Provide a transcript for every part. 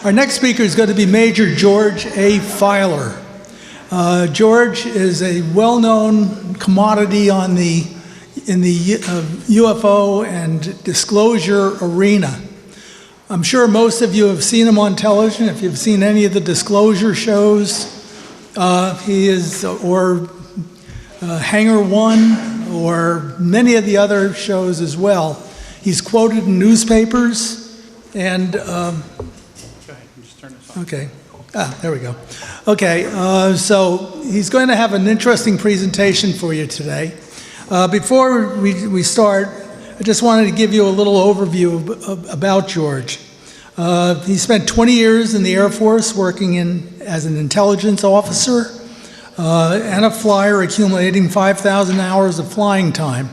Our next speaker is going to be Major George A. Filer. George is a well-known commodity in the UFO and disclosure arena. I'm sure most of you have seen him on television. If you've seen any of the disclosure shows, he is, or Hangar One, or many of the other shows as well. He's quoted in newspapers, and okay. There we go. Okay, so he's going to have an interesting presentation for you today. Before we start, I just wanted to give you a little overview about George. He spent 20 years in the Air Force working as an intelligence officer and a flyer, accumulating 5,000 hours of flying time.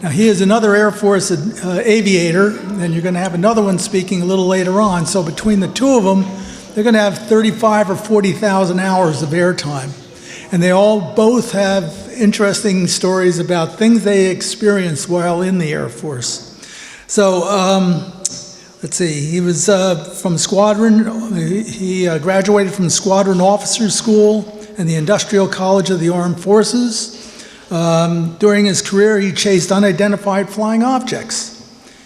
Now, he is another Air Force aviator, and you're going to have another one speaking a little later on. So between the two of them, they're going to have 35 or 40,000 hours of airtime. And they both have interesting stories about things they experienced while in the Air Force. So, let's see, he was from Squadron, he graduated from Squadron Officers School and the Industrial College of the Armed Forces. During his career, he chased unidentified flying objects.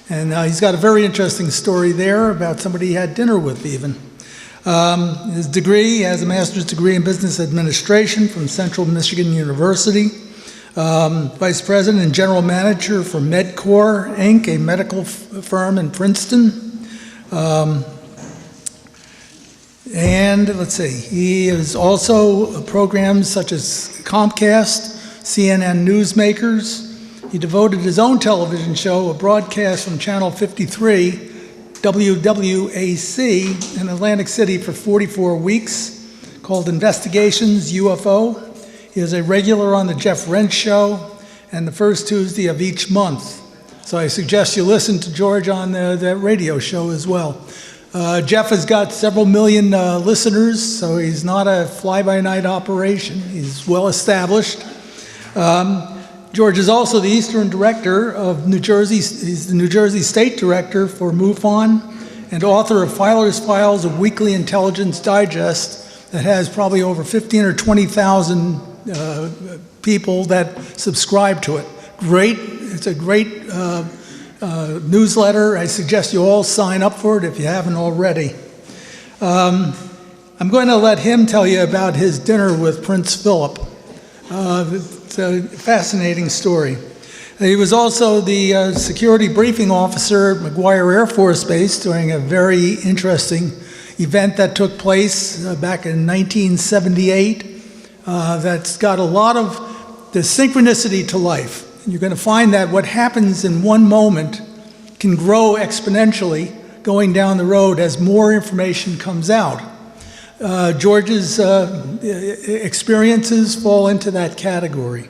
And he's got a very interesting story there about somebody he had dinner with even. His degree, he has a master's degree in business administration from Central Michigan University. Vice president and general manager for MedCore, Inc., a medical firm in Princeton. And let's see, he is also programs such as Comcast, CNN Newsmakers. He devoted his own television show, a broadcast from Channel 53, WWAC, in Atlantic City for 44 weeks, called Investigations UFO. He is a regular on the Jeff Rench Show and the first Tuesday of each month. So I suggest you listen to George on that radio show as well. Jeff has got several million listeners, so he's not a fly-by-night operation. He's well established. George is also the Eastern Director of New Jersey. He's the New Jersey State Director for MUFON and author of Filer's Files, a weekly intelligence digest that has probably over 15 or 20,000 people that subscribe to it. It's a great newsletter. I suggest you all sign up for it if you haven't already. I'm going to let him tell you about his dinner with Prince Philip. It's a fascinating story. He was also the security briefing officer at McGuire Air Force Base during a very interesting event that took place back in 1978 that's got a lot of the synchronicity to life. You're going to find that what happens in one moment can grow exponentially going down the road as more information comes out. George's experiences fall into that category.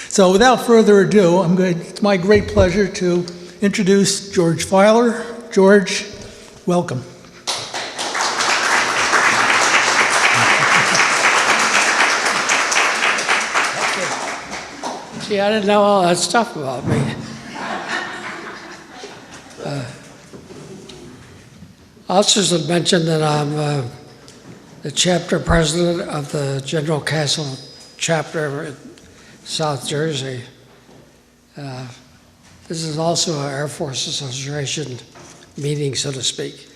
So without further ado, it's my great pleasure to introduce George Filer. George, welcome. See, I didn't know all that stuff about me. I'll just mention that I'm the chapter president of the General Castle chapter in South Jersey. This is also an Air Force Association meeting, so to speak.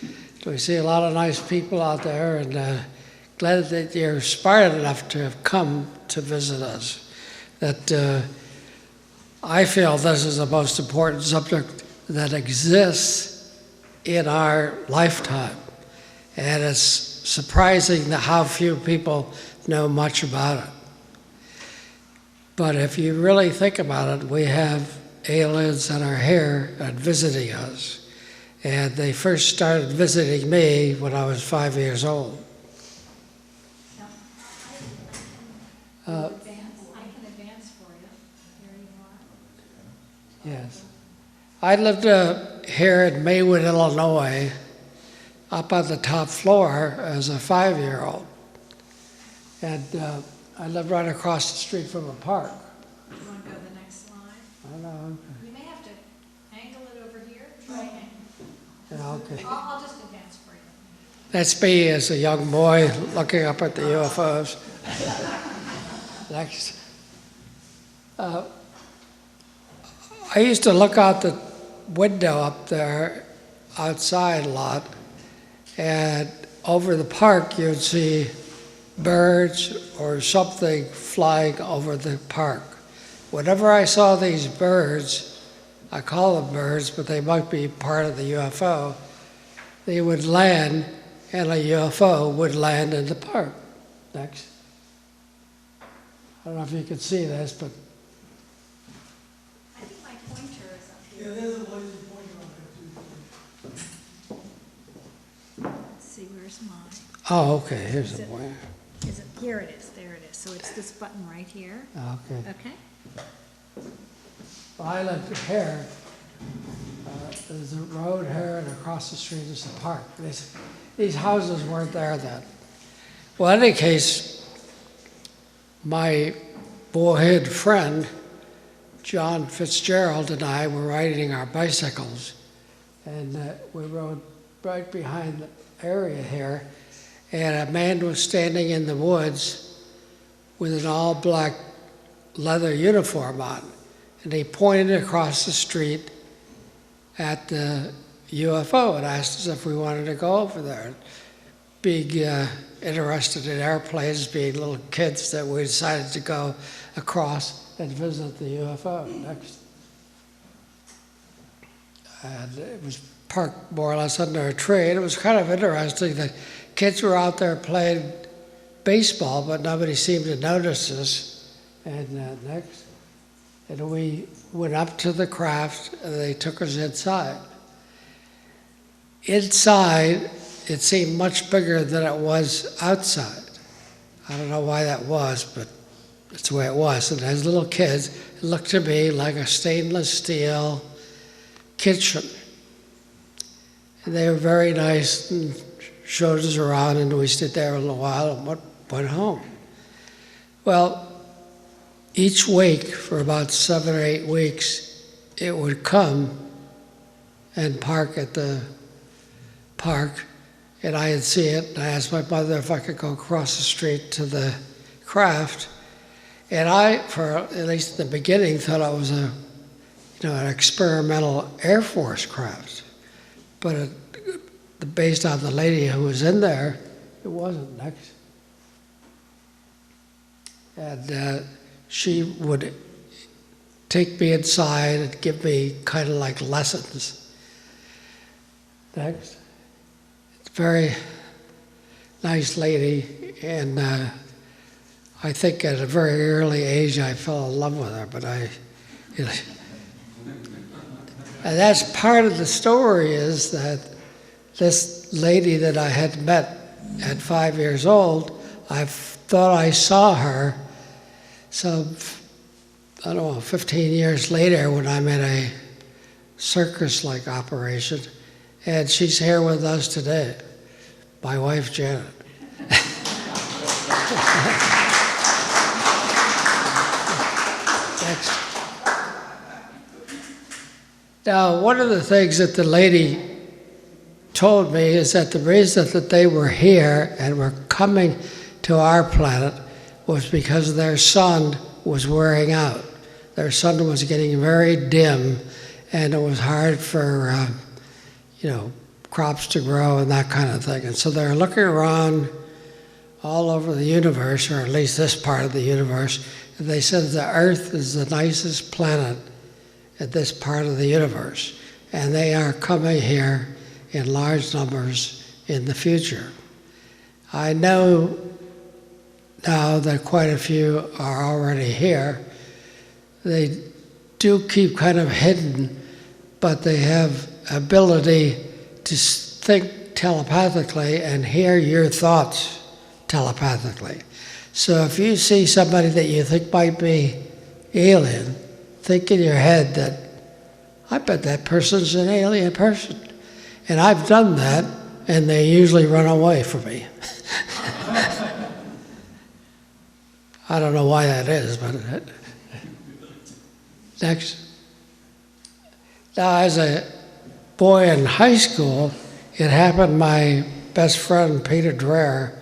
So we see a lot of nice people out there, and glad that you're inspired enough to have come to visit us. That I feel this is the most important subject that exists in our lifetime. And it's surprising how few people know much about it. But if you really think about it, we have aliens that are here and visiting us. And they first started visiting me when I was 5 years old. I can advance for you. Here you are. Yes. I lived here in Maywood, Illinois, up on the top floor as a 5-year-old. And I lived right across the street from a park. You want to go to the next slide? I know. We may have to angle it over here. Try and Yeah, okay. I'll just advance for you. That's me as a young boy looking up at the UFOs. Next. I used to look out the window up there outside a lot, and over the park you'd see birds or something flying over the park. Whenever I saw these birds, I call them birds, but they might be part of the UFO, they would land and a UFO would land in the park. Next. I don't know if you can see this, but I think my pointer is up Yeah, here. there's a laser pointer on there too. Let's see, where's mine? oh, okay, here's the point. Is it, here it is, there it is. So it's this button right here. Okay. Okay? Well, I lived here. There's a road here, and across the street is the park. These houses weren't there then. Well, in any case, my boyhood friend, John Fitzgerald, and I were riding our bicycles, and we rode right behind the area here, and a man was standing in the woods with an all-black leather uniform on, and he pointed across the street at the UFO and asked us if we wanted to go over there. Being interested in airplanes, being little kids, that we decided to go across and visit the UFO next. And it was parked more or less under a tree, and it was kind of interesting that kids were out there playing baseball, but nobody seemed to notice us. And next, and we went up to the craft, and they took us inside. Inside, it seemed much bigger than it was outside. I don't know why that was, but that's the way it was. And as little kids, it looked to me like a stainless steel kitchen. And they were very nice and showed us around, and we stayed there a little while and went home. Well, each week for about 7 or 8 weeks, it would come and park at the park, and I'd see it, and I asked my mother if I could go across the street to the craft. And I, for at least in the beginning, thought it was an experimental Air Force craft. But based on the lady who was in there, it wasn't next. And she would take me inside and give me kind of like lessons. Next. Very nice lady, and I think at a very early age I fell in love with her, but and that's part of the story, is that this lady that I had met at 5 years old, I thought I saw her, so I don't know, 15 years later when I'm in a circus-like operation, and she's here with us today, my wife, Janet. Next. Now, one of the things that the lady told me is that the reason that they were here and were coming to our planet was because their sun was wearing out. Their sun was getting very dim, and it was hard for crops to grow and that kind of thing. And so they're looking around all over the universe, or at least this part of the universe, and they said the Earth is the nicest planet at this part of the universe. And they are coming here in large numbers in the future. I know now that quite a few are already here. They do keep kind of hidden, but they have ability to think telepathically and hear your thoughts telepathically. So if you see somebody that you think might be alien, think in your head that, I bet that person's an alien person. And I've done that, and they usually run away from me. I don't know why that is, but next. Now, as a boy in high school, it happened my best friend, Peter Dreher,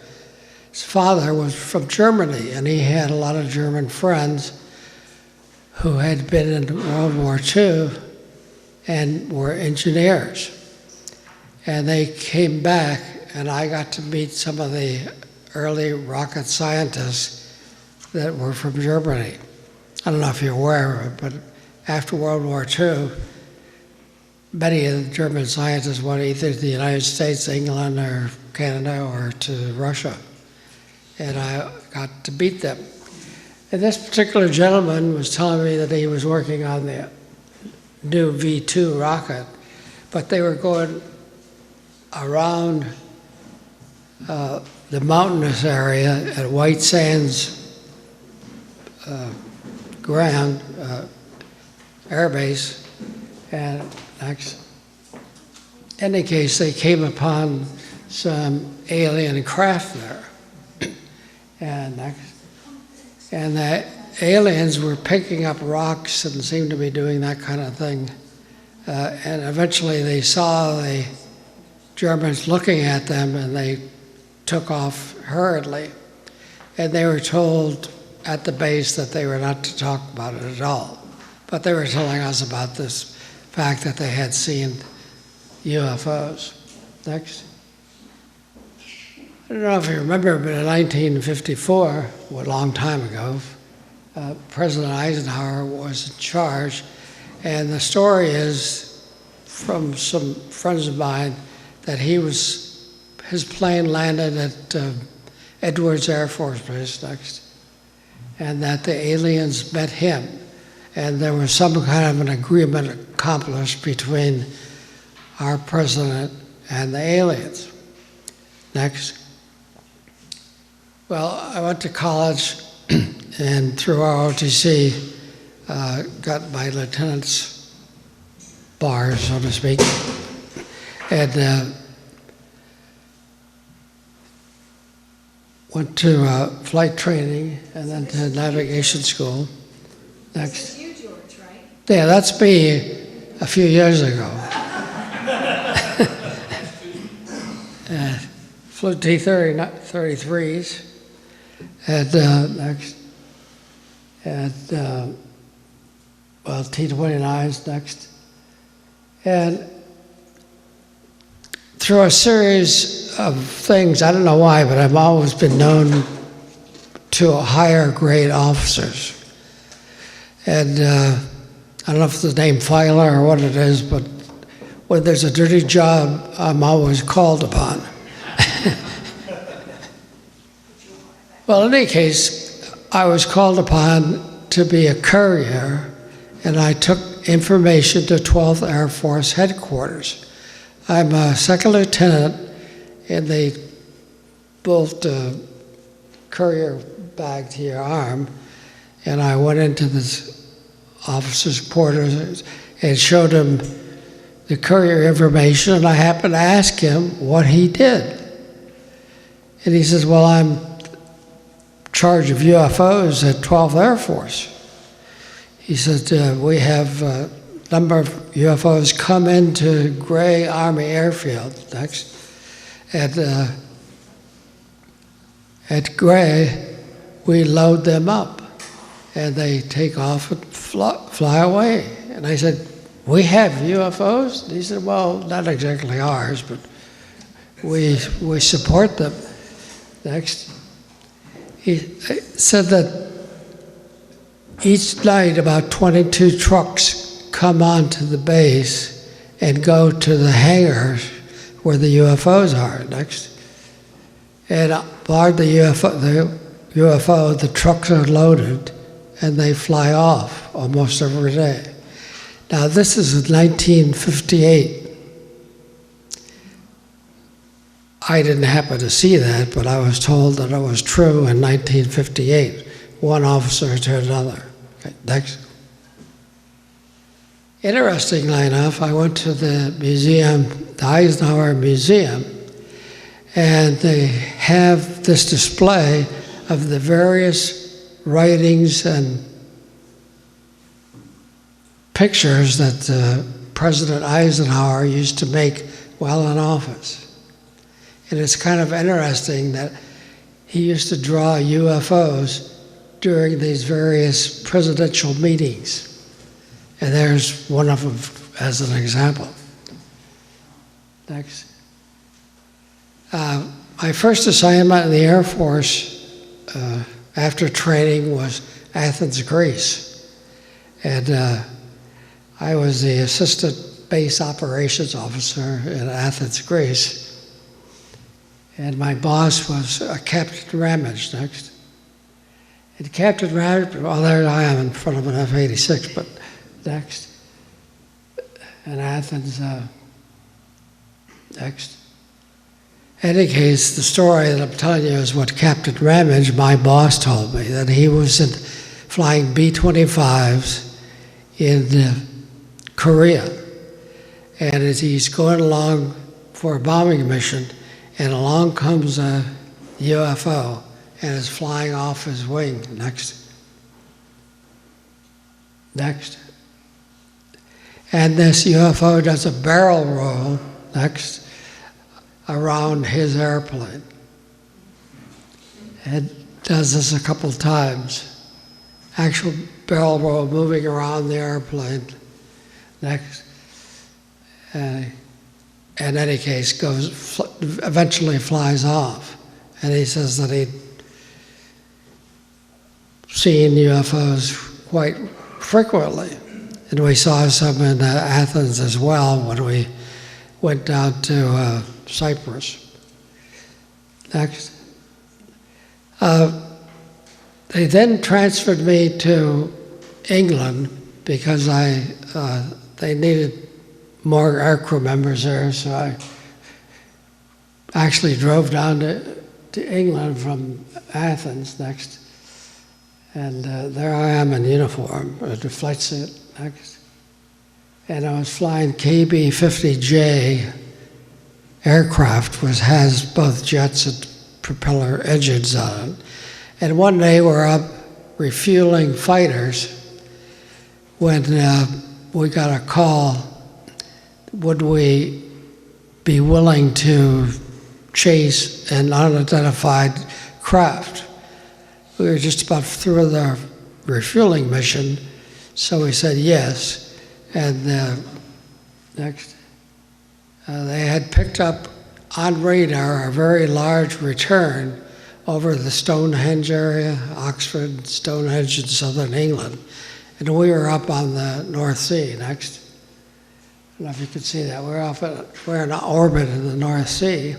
his father was from Germany, and he had a lot of German friends who had been in World War II and were engineers. And they came back, and I got to meet some of the early rocket scientists that were from Germany. I don't know if you're aware of it, but after World War II, many of the German scientists went either to the United States, England, or Canada, or to Russia. And I got to meet them. And this particular gentleman was telling me that he was working on the new V2 rocket, but they were going around the mountainous area at White Sands ground, air base, and in any case, they came upon some alien craft there. And the aliens were picking up rocks and seemed to be doing that kind of thing. And eventually they saw the Germans looking at them, and they took off hurriedly. And they were told at the base that they were not to talk about it at all. But they were telling us about this fact that they had seen UFOs. Next. I don't know if you remember, but in 1954, a long time ago, President Eisenhower was in charge, and the story is from some friends of mine that his plane landed at Edwards Air Force Base next, and that the aliens met him, and there was some kind of an agreement accomplished between our president and the aliens. Next. Well, I went to college, and through ROTC, got my lieutenant's bar, so to speak, and went to flight training and then to navigation school. Next. This is you, George, right? Yeah, that's me a few years ago. Flew T-33s. And next, and well, T-29s next. And through a series of things, I don't know why, but I've always been known to higher grade officers. And I don't know if it's the name filer or what it is, but when there's a dirty job, I'm always called upon. Well, in any case, I was called upon to be a courier, and I took information to 12th Air Force headquarters. I'm a second lieutenant, and they bolt a courier bag to your arm, and I went into this officer's quarters and showed him the courier information, and I happened to ask him what he did. And he says, well, I'm charge of UFOs at 12th Air Force. He said, we have a number of UFOs come into Gray Army Airfield next. At Gray, we load them up, and they take off and fly away. And I said, we have UFOs? And he said, well, not exactly ours, but we support them. Next. He said that each night about 22 trucks come onto the base and go to the hangars where the UFOs are next. And aboard the UFO, the trucks are loaded and they fly off almost every day. Now this is 1958. I didn't happen to see that, but I was told that it was true in 1958, one officer to another. Okay, next. Interestingly enough, I went to the museum, the Eisenhower Museum, and they have this display of the various writings and pictures that President Eisenhower used to make while in office. And it's kind of interesting that he used to draw UFOs during these various presidential meetings. And there's one of them as an example. Next. My first assignment in the Air Force after training was Athens, Greece. And I was the assistant base operations officer in Athens, Greece. And my boss was Captain Ramage next. And Captain Ramage, well, there I am in front of an F-86, but next. And Athens, next. In any case, the story that I'm telling you is what Captain Ramage, my boss, told me, that he was flying B-25s in Korea. And as he's going along for a bombing mission, and along comes a UFO and is flying off his wing. Next. Next. And this UFO does a barrel roll, next, around his airplane. It does this a couple times. Actual barrel roll moving around the airplane. Next. In any case, eventually flies off. And he says that he'd seen UFOs quite frequently. And we saw some in Athens as well when we went down to Cyprus. Next. They then transferred me to England because they needed more aircrew members there, so I actually drove down to England from Athens next. And there I am in uniform, the flight suit next. And I was flying KB-50J aircraft, which has both jets and propeller engines on it. And one day we're up refueling fighters when we got a call, would we be willing to chase an unidentified craft? We were just about through the refueling mission, so we said yes. And next, they had picked up on radar a very large return over the Stonehenge area, Oxford, Stonehenge in southern England. And we were up on the North Sea next. I don't know if you can see that. We're in orbit in the North Sea.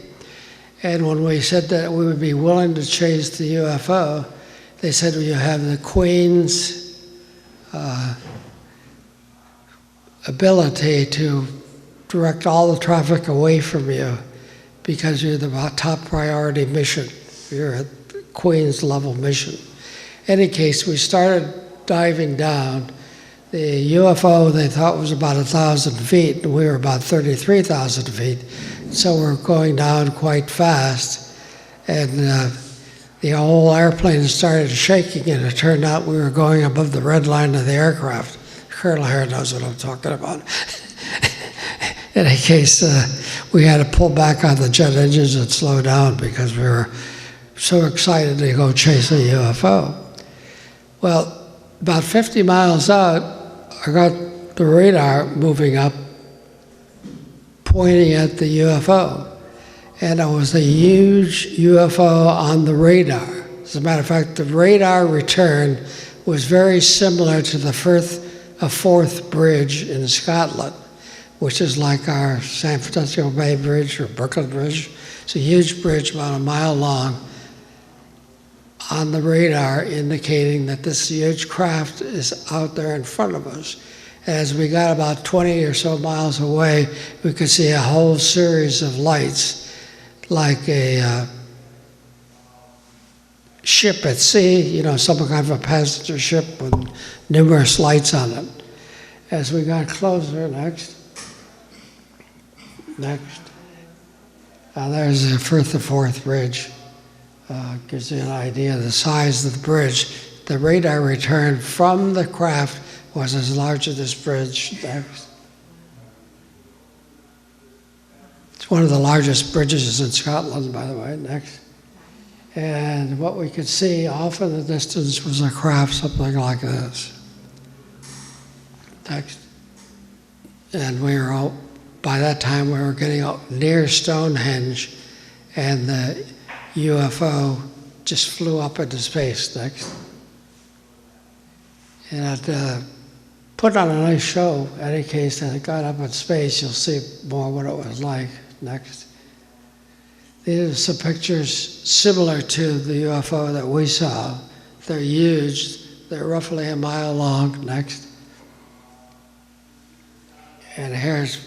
And when we said that we would be willing to chase the UFO, they said, well, you have the Queen's ability to direct all the traffic away from you because you're the top priority mission. You're a Queen's level mission. In any case, we started diving down. The UFO they thought was about 1,000 feet, and we were about 33,000 feet. So we're going down quite fast. And the whole airplane started shaking, and it turned out we were going above the red line of the aircraft. Colonel here knows what I'm talking about. In any case, we had to pull back on the jet engines and slow down because we were so excited to go chase a UFO. Well, about 50 miles out, I got the radar moving up, pointing at the UFO. And it was a huge UFO on the radar. As a matter of fact, the radar return was very similar to the Firth Bridge in Scotland, which is like our San Francisco Bay Bridge or Brooklyn Bridge. It's a huge bridge about a mile long on the radar, indicating that this huge craft is out there in front of us. As we got about 20 or so miles away, we could see a whole series of lights, like a ship at sea, you know, some kind of a passenger ship with numerous lights on it. As we got closer, next. There's the Firth Bridge. Gives you an idea of the size of the bridge. The radar return from the craft was as large as this bridge. Next. It's one of the largest bridges in Scotland, by the way, next. And what we could see off in the distance was a craft something like this. Next. And we were all, by that time we were getting out near Stonehenge, and the UFO just flew up into space next. And it put on a nice show. In any case, as it got up in space, you'll see more what it was like next. These are some pictures similar to the UFO that we saw. They're huge. They're roughly a mile long next. And here's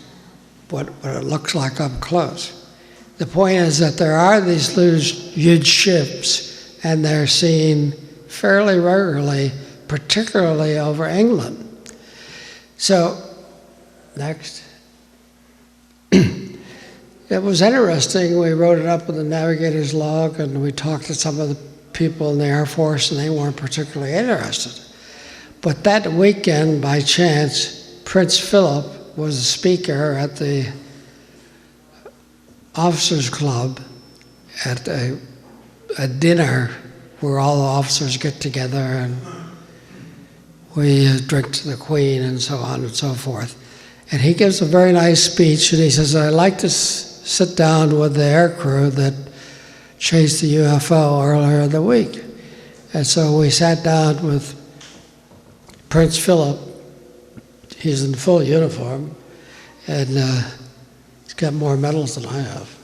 what it looks like up close. The point is that there are these huge ships, and they're seen fairly regularly, particularly over England. So, next. It was interesting. We wrote it up in the navigator's log, and we talked to some of the people in the Air Force, and they weren't particularly interested. But that weekend, by chance, Prince Philip was a speaker at the officers' club at a dinner where all the officers get together and we drink to the Queen and so on and so forth. And he gives a very nice speech, and he says, I'd like to sit down with the aircrew that chased the UFO earlier in the week. And so we sat down with Prince Philip. He's in full uniform, and he's got more medals than I have.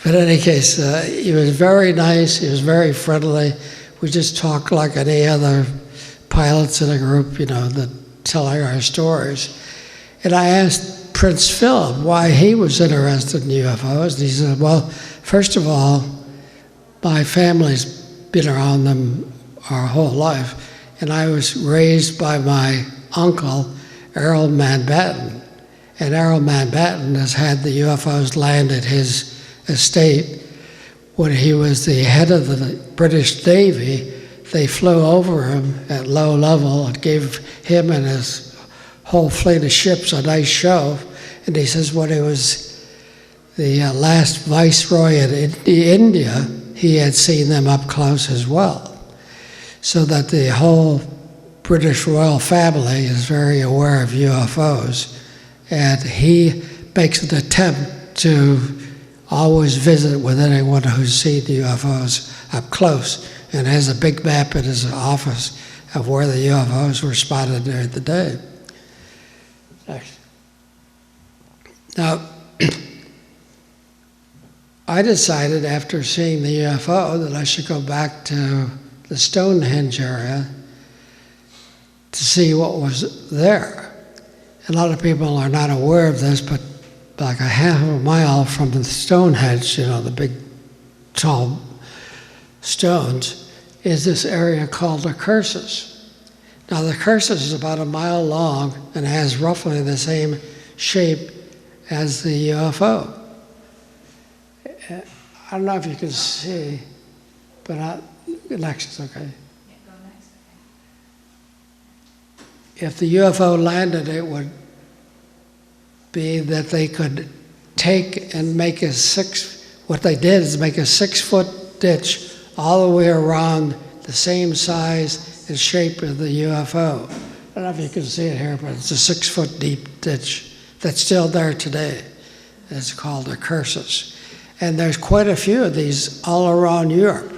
But in any case, he was very nice, he was very friendly. We just talked like any other pilots in a group, you know, that telling our stories. And I asked Prince Philip why he was interested in UFOs, and he said, well, first of all, my family's been around them our whole life, and I was raised by my uncle, Errol Mountbatten. And Errol Mountbatten has had the UFOs land at his estate. When he was the head of the British Navy, they flew over him at low level and gave him and his whole fleet of ships a nice show. And he says when he was the last viceroy in India, he had seen them up close as well. So that the whole British royal family is very aware of UFOs, and he makes an attempt to always visit with anyone who's seen UFOs up close, and has a big map in his office of where the UFOs were spotted during the day. Now, I decided after seeing the UFO that I should go back to the Stonehenge area to see what was there. A lot of people are not aware of this, but like a half a mile from the Stonehenge, you know, the big tall stones, is this area called the Cursus. Now the Cursus is about a mile long and has roughly the same shape as the UFO. I don't know if you can see, but next is okay. If the UFO landed, it would be that they could take and make what they did is make a 6-foot ditch all the way around the same size and shape of the UFO. I don't know if you can see it here, but it's a 6-foot deep ditch that's still there today. It's called a Cursus. And there's quite a few of these all around Europe.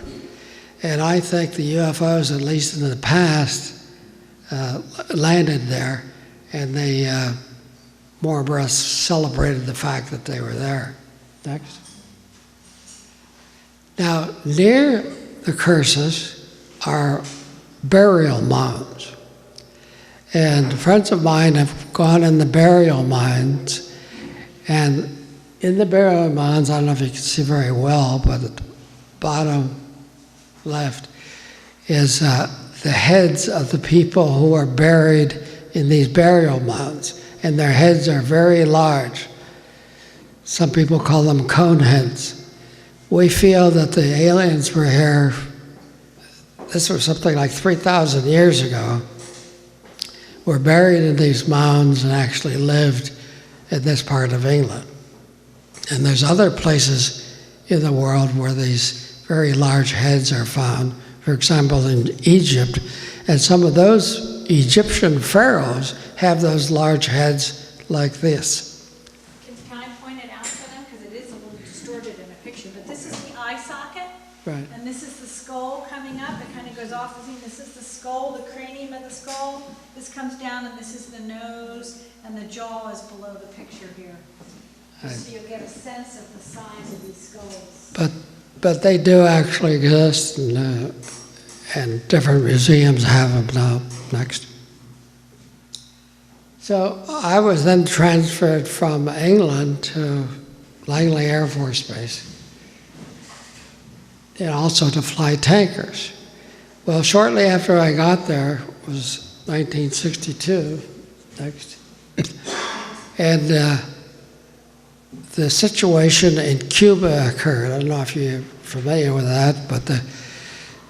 And I think the UFOs, at least in the past, landed there, and they more or less celebrated the fact that they were there. Next. Now, near the Cursus are burial mounds. And friends of mine have gone in the burial mounds, and in the burial mounds, I don't know if you can see very well, but at the bottom left is the heads of the people who are buried in these burial mounds, and their heads are very large. Some people call them cone heads. We feel that the aliens were here, this was something like 3,000 years ago, were buried in these mounds and actually lived in this part of England. And there's other places in the world where these very large heads are found. For example, in Egypt, and some of those Egyptian pharaohs have those large heads like this. Can I point it out to them? Because it is a little distorted in a picture, but this is the eye socket. Right. And this is the skull coming up. It kind of goes off. This is the skull, the cranium of the skull. This comes down, and this is the nose, and the jaw is below the picture here. So you'll get a sense of the size of these skulls. But they do actually exist, and different museums have them now. Next. So I was then transferred from England to Langley Air Force Base, and also to fly tankers. Well, shortly after I got there, it was 1962, next, and the situation in Cuba occurred. I don't know if you're familiar with that, but the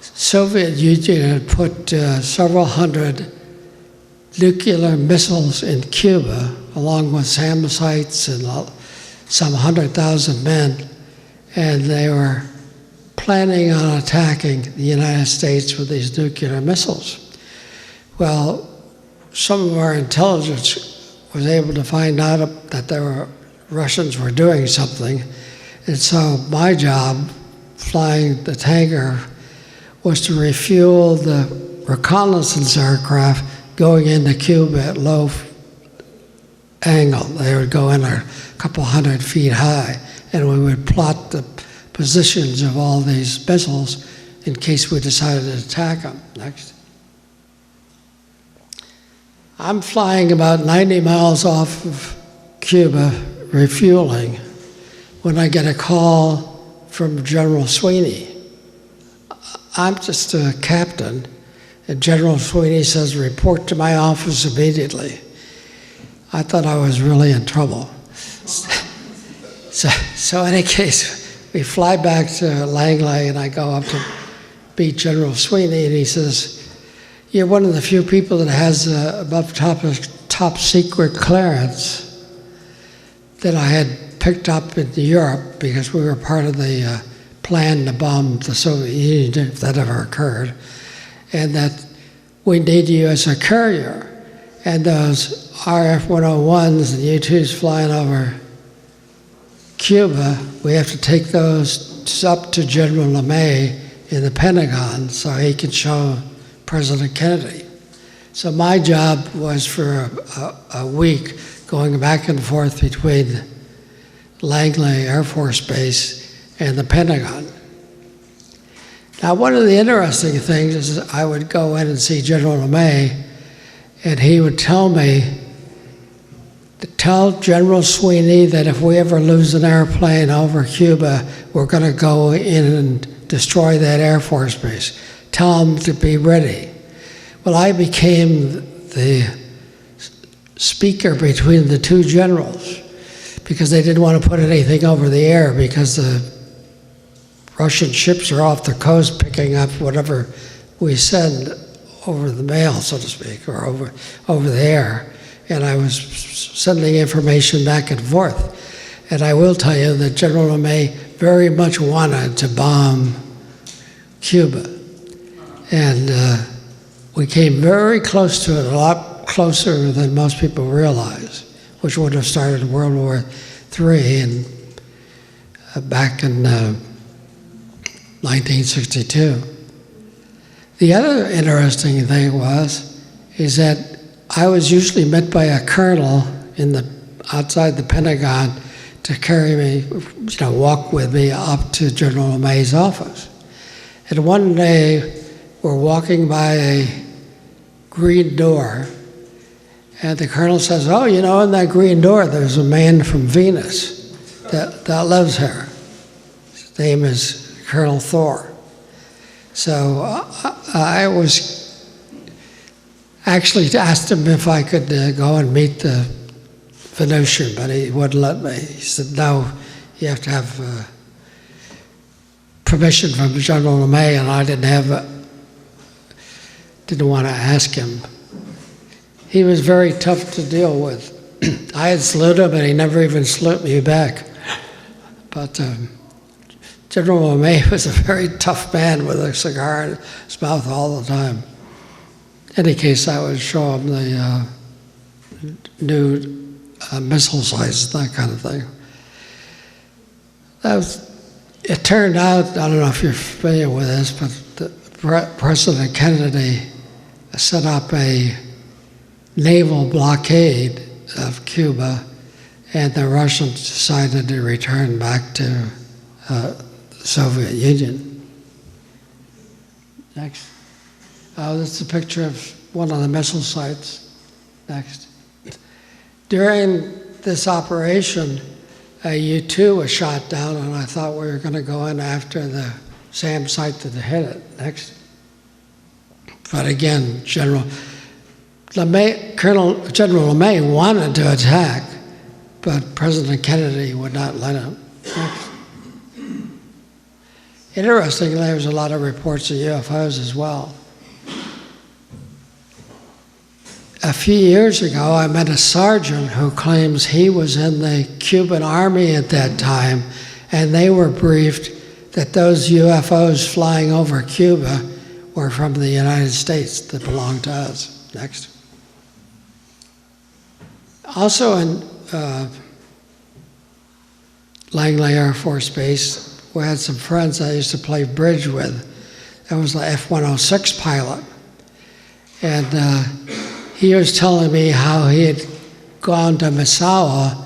Soviet Union had put several hundred nuclear missiles in Cuba, along with SAM sites and some 100,000 men, and they were planning on attacking the United States with these nuclear missiles. Well, some of our intelligence was able to find out that Russians were doing something, and so my job, flying the tanker, was to refuel the reconnaissance aircraft going into Cuba at low angle. They would go in a couple hundred feet high, and we would plot the positions of all these missiles in case we decided to attack them. Next. I'm flying about 90 miles off of Cuba, refueling, when I get a call from General Sweeney. I'm just a captain, and General Sweeney says, report to my office immediately. I thought I was really in trouble. So in any case, we fly back to Langley, and I go up to meet General Sweeney, and he says, you're one of the few people that has above top secret clearance that I had picked up in Europe, because we were part of the plan to bomb the Soviet Union, if that ever occurred, and that we need you as a courier. And those RF-101s and U-2s flying over Cuba, we have to take those up to General Lemay in the Pentagon so he can show President Kennedy. So my job was for a week going back and forth between Langley Air Force Base and the Pentagon. Now, one of the interesting things is I would go in and see General Lemay, and he would tell me to tell General Sweeney that if we ever lose an airplane over Cuba, we're going to go in and destroy that Air Force base. Tell him to be ready. Well, I became the speaker between the two generals, because they didn't want to put anything over the air, because the Russian ships are off the coast picking up whatever we send over the mail, so to speak, or over the air. And I was sending information back and forth. And I will tell you that General Lemay very much wanted to bomb Cuba. And we came very close to it, a lot closer than most people realize, which would have started World War III and back in 1962. The other interesting thing is that I was usually met by a colonel outside the Pentagon to carry me, walk with me up to General Lemay's office. And one day, we're walking by a green door, and the colonel says, oh, in that green door, there's a man from Venus that lives here. His name is Colonel Thor. So I was actually asked him if I could go and meet the Venusian, but he wouldn't let me. He said, no, you have to have permission from General Lemay, and I didn't want to ask him. He was very tough to deal with. I had saluted him, and he never even saluted me back. But General Lemay was a very tough man with a cigar in his mouth all the time. In any case, I would show him the new missile sites, that kind of thing. It turned out, I don't know if you're familiar with this, but President Kennedy set up a naval blockade of Cuba, and the Russians decided to return back to the Soviet Union. Next. This is a picture of one of the missile sites. Next. During this operation, a U-2 was shot down, and I thought we were going to go in after the SAM site that hit it. Next. But again, General Lemay wanted to attack, but President Kennedy would not let him. Next. Interestingly, there was a lot of reports of UFOs as well. A few years ago, I met a sergeant who claims he was in the Cuban Army at that time, and they were briefed that those UFOs flying over Cuba were from the United States that belonged to us. Next. Also in Langley Air Force Base, we had some friends I used to play bridge with. That was the F-106 pilot. And he was telling me how he had gone to Misawa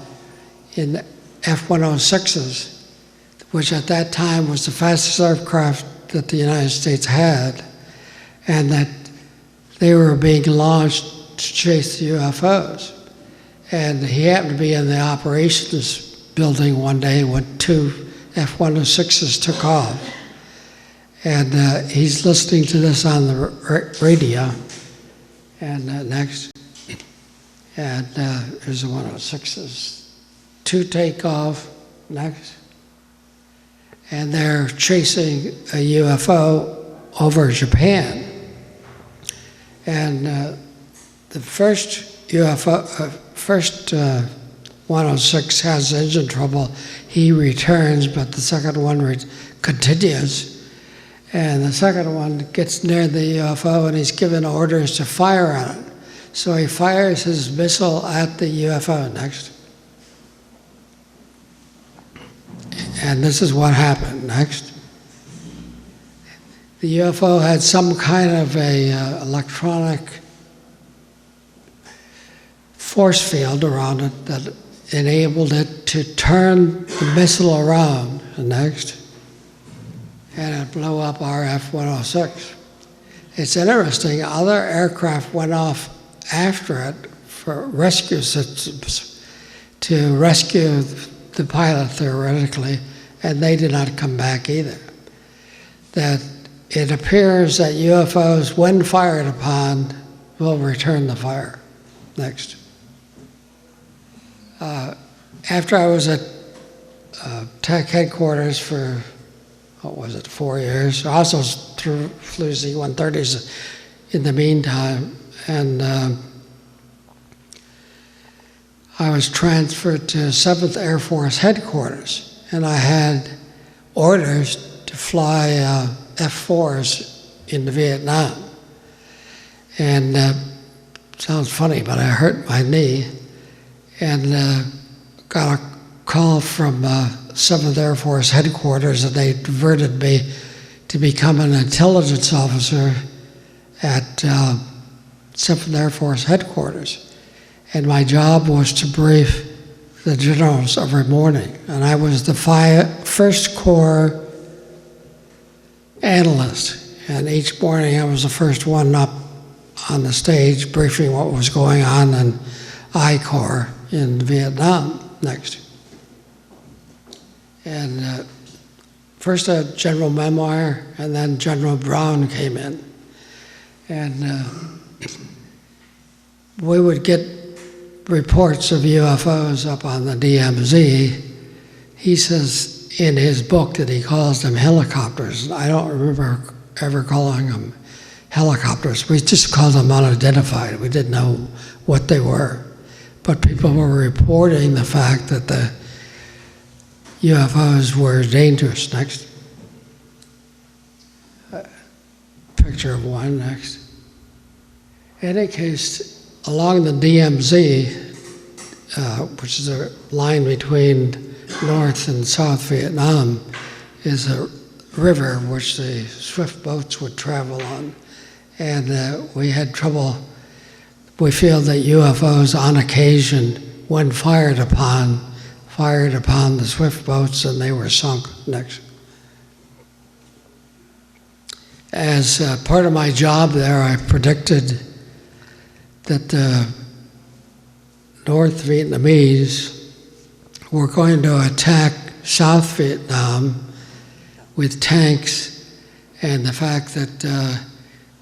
in F-106s, which at that time was the fastest aircraft that the United States had, and that they were being launched to chase the UFOs. And he happened to be in the operations building one day when two F-106s took off. And he's listening to this on the radio. And next. And here's the 106s. Two take off. Next. And they're chasing a UFO over Japan. And the first UFO, first 106 has engine trouble. He returns, but the second one continues. And the second one gets near the UFO, and he's given orders to fire on it. So he fires his missile at the UFO. Next. And this is what happened. Next. The UFO had some kind of a electronic force field around it that enabled it to turn the missile around. Next. And it blew up our F-106. It's interesting, other aircraft went off after it for rescue systems to rescue the pilot theoretically, and they did not come back either. That it appears that UFOs, when fired upon, will return the fire. Next. After I was at Tech headquarters for, 4 years, I also flew Z-130s in the meantime, and I was transferred to 7th Air Force headquarters, and I had orders to fly F-4s into Vietnam. And sounds funny, but I hurt my knee, and got a call from 7th Air Force headquarters, and they diverted me to become an intelligence officer at 7th Air Force headquarters. And my job was to brief the generals every morning. And I was the First Corps analyst. And each morning I was the first one up on the stage briefing what was going on in I Corps in Vietnam. Next. And first General McGuire, and then General Brown came in. And we would get reports of UFOs up on the DMZ. He says in his book that he calls them helicopters. I don't remember ever calling them helicopters. We just called them unidentified. We didn't know what they were. But people were reporting the fact that the UFOs were dangerous. Next. Picture of one. Next. In any case, along the DMZ, which is a line between North and South Vietnam, is a river which the swift boats would travel on. And we had trouble. We feel that UFOs on occasion, when fired upon the swift boats and they were sunk. Next. As part of my job there, I predicted that the North Vietnamese were going to attack South Vietnam with tanks, and the fact that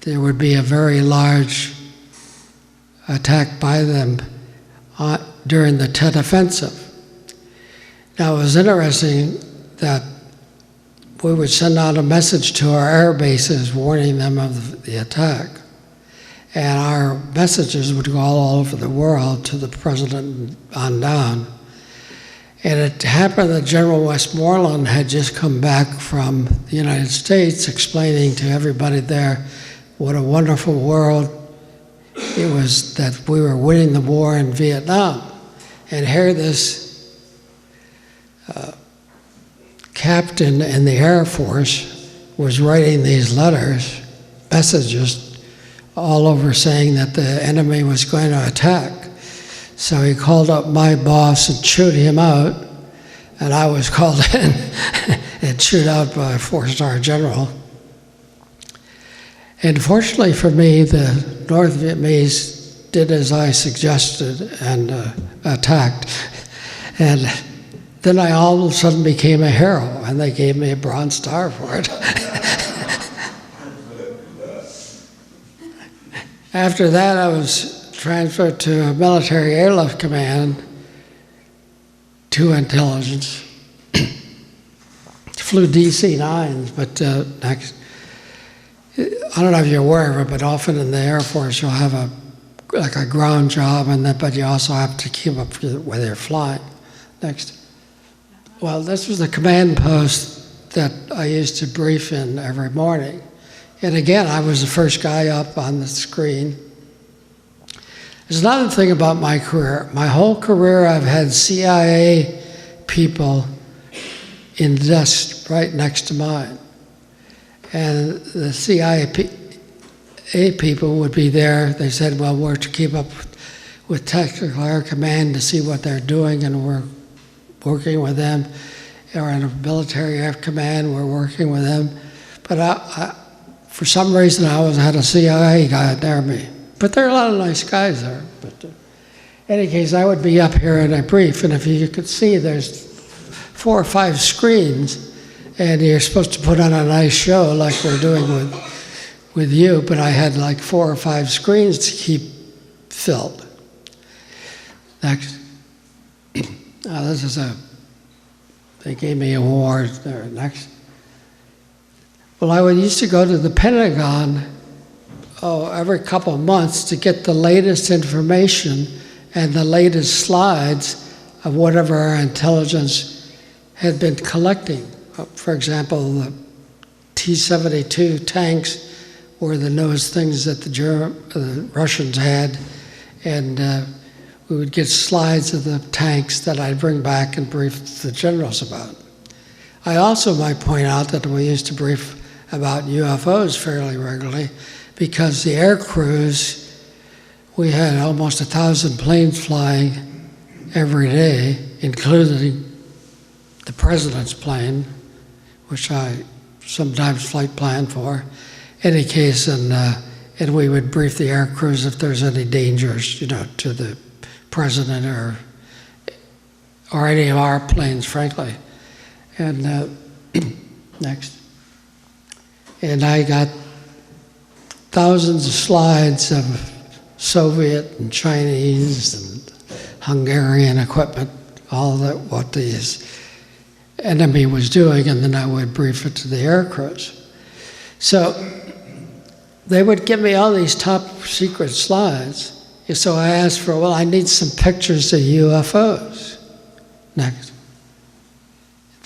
there would be a very large attack by them during the Tet Offensive. Now, it was interesting that we would send out a message to our air bases warning them of the attack. And our messages would go all over the world to the president on down. And it happened that General Westmoreland had just come back from the United States explaining to everybody there what a wonderful world it was that we were winning the war in Vietnam. And here this captain in the Air Force was writing these letters, messages, all over saying that the enemy was going to attack. So he called up my boss and chewed him out, and I was called in and chewed out by a four-star general. And fortunately for me, the North Vietnamese did as I suggested and attacked. And then I all of a sudden became a hero, and they gave me a Bronze Star for it. After that, I was transferred to a military airlift command, to intelligence. Flew DC-9s, but next. I don't know if you're aware of it, but often in the Air Force you'll have a ground job, but you also have to keep up where they're flying. Next. Well, this was the command post that I used to brief in every morning. And again, I was the first guy up on the screen. There's another thing about my career. My whole career, I've had CIA people in the desk right next to mine. And the CIA people would be there. They said, well, we're to keep up with Technical Air Command to see what they're doing, and we're working with them. Or in a military air command, we're working with them. But for some reason, I always had a CIA guy near me. But there are a lot of nice guys there. But in any case, I would be up here in a brief, and if you could see, there's 4 or 5 screens, and you're supposed to put on a nice show like we're doing with you, but I had like 4 or 5 screens to keep filled. Next. Now this is they gave me an award there. Next. Well, I used to go to the Pentagon every couple of months to get the latest information and the latest slides of whatever our intelligence had been collecting. For example, the T-72 tanks were the newest things that the Russians had, and we would get slides of the tanks that I'd bring back and brief the generals about. I also might point out that we used to brief about UFOs fairly regularly, because the air crews, we had almost 1,000 planes flying every day, including the president's plane, which I sometimes flight plan for. Any case, and we would brief the air crews if there's any dangers, to the president or any of our planes, frankly. And next. And I got thousands of slides of Soviet and Chinese and Hungarian equipment, all that what the enemy was doing, and then I would brief it to the air crews. So they would give me all these top secret slides. So I asked I need some pictures of UFOs. Next.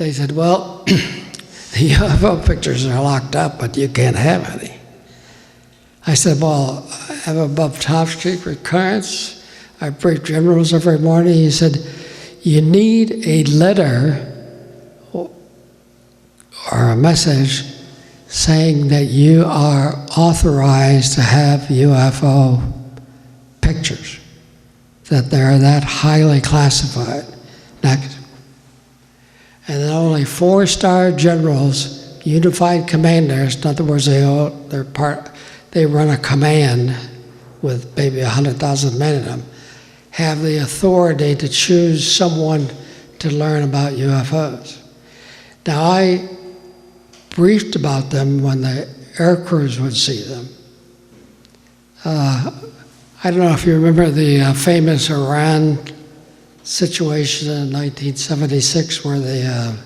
they said, well, the UFO pictures are locked up, but you can't have any. I said, well, I have above top secret clearance. I brief generals every morning. He said, you need a letter or a message saying that you are authorized to have UFO pictures, that they're that highly classified. Next. And then only 4-star generals, unified commanders, in other words, they run a command with maybe 100,000 men in them, have the authority to choose someone to learn about UFOs. Now, I briefed about them when the air crews would see them. I don't know if you remember the famous Iran situation in 1976 where the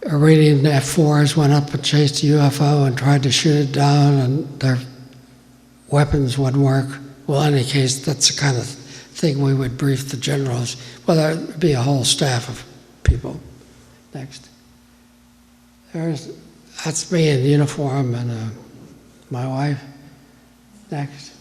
Iranian F-4s went up and chased a UFO and tried to shoot it down, and their weapons wouldn't work. Well, in any case, that's the kind of thing we would brief the generals. Well, there'd be a whole staff of people. Next. That's me in uniform and my wife. Next.